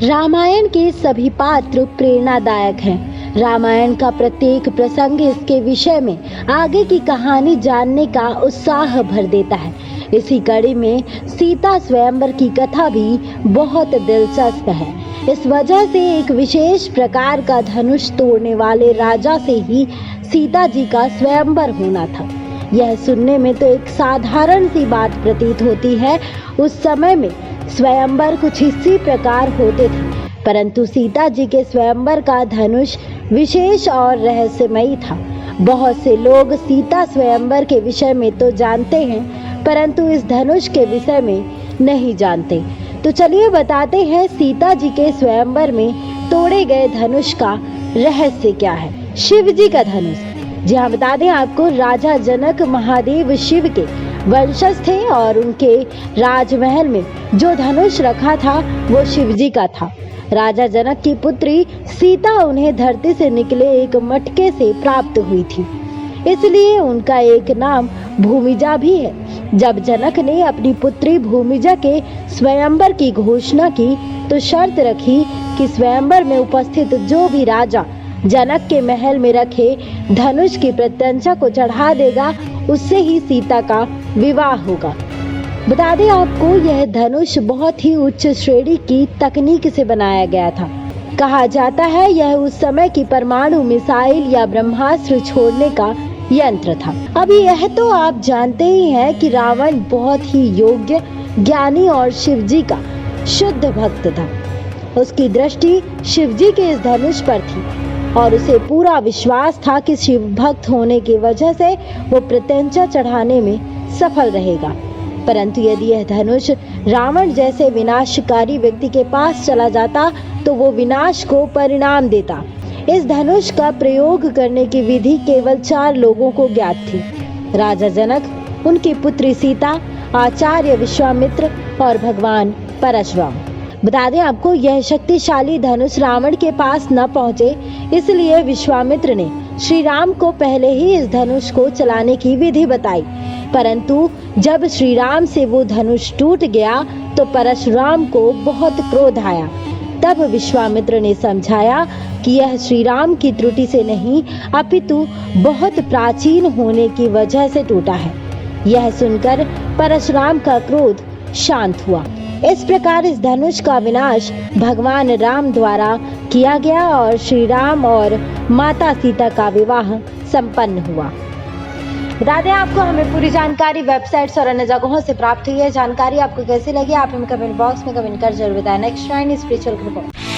रामायण के सभी पात्र प्रेरणादायक हैं। रामायण का प्रत्येक प्रसंग इसके विषय में आगे की कहानी जानने का उत्साह भर देता है। इसी कड़ी में सीता स्वयंवर की कथा भी बहुत दिलचस्प है। इस वजह से एक विशेष प्रकार का धनुष तोड़ने वाले राजा से ही सीता जी का स्वयंवर होना था। यह सुनने में तो एक साधारण सी बात प्रतीत होती है। उस समय में स्वयंवर कुछ इसी प्रकार होते थे, परंतु सीता जी के स्वयंवर का धनुष विशेष और रहस्यमयी था। बहुत से लोग सीता स्वयंवर के विषय में तो जानते हैं, परंतु इस धनुष के विषय में नहीं जानते। तो चलिए बताते हैं सीता जी के स्वयंवर में तोड़े गए धनुष का रहस्य क्या है। शिव जी का धनुष। जी हाँ, बता दें आपको, राजा जनक महादेव शिव के वंशज थे और उनके राजमहल में जो धनुष रखा था वो शिव जी का था। राजा जनक की पुत्री सीता उन्हें धरती से निकले एक मटके से प्राप्त हुई थी, इसलिए उनका एक नाम भूमिजा भी है। जब जनक ने अपनी पुत्री भूमिजा के स्वयंवर की घोषणा की तो शर्त रखी कि स्वयंवर में उपस्थित जो भी राजा जनक के महल में रखे धनुष की प्रत्यंचा को चढ़ा देगा, उससे ही सीता का विवाह होगा। बता दें आपको, यह धनुष बहुत ही उच्च श्रेणी की तकनीक से बनाया गया था। कहा जाता है यह उस समय की परमाणु मिसाइल या ब्रह्मास्त्र छोड़ने का यंत्र था। अब यह तो आप जानते ही हैं कि रावण बहुत ही योग्य, ज्ञानी और शिव जी का शुद्ध भक्त था। उसकी दृष्टि शिव जी के इस धनुष पर थी और उसे पूरा विश्वास था कि शिव भक्त होने की वजह से वो प्रत्यंचा चढ़ाने में सफल रहेगा। परंतु यदि यह धनुष रावण जैसे विनाशकारी व्यक्ति के पास चला जाता तो वो विनाश को परिणाम देता। इस धनुष का प्रयोग करने की विधि केवल 4 लोगों को ज्ञात थी: राजा जनक, उनकी पुत्री सीता, आचार्य विश्वामित्र और भगवान परशुराम। बता दें आपको, यह शक्तिशाली धनुष रावण के पास न पहुंचे, इसलिए विश्वामित्र ने श्री राम को पहले ही इस धनुष को चलाने की विधि बताई। परंतु जब श्री राम से वो धनुष टूट गया तो परशुराम को बहुत क्रोध आया। तब विश्वामित्र ने समझाया कि यह श्री राम की त्रुटि से नहीं, अपितु बहुत प्राचीन होने की वजह से टूटा है। यह सुनकर परशुराम का क्रोध शांत हुआ। इस प्रकार इस धनुष का विनाश भगवान राम द्वारा किया गया और श्री राम और माता सीता का विवाह संपन्न हुआ। बता दें आपको, हमें पूरी जानकारी वेबसाइट्स और अन्य जगहों से प्राप्त हुई है। जानकारी आपको कैसी लगी आप हमें कमेंट बॉक्स में कमेंट कर जरूर बताएं। Next 9 spiritual report.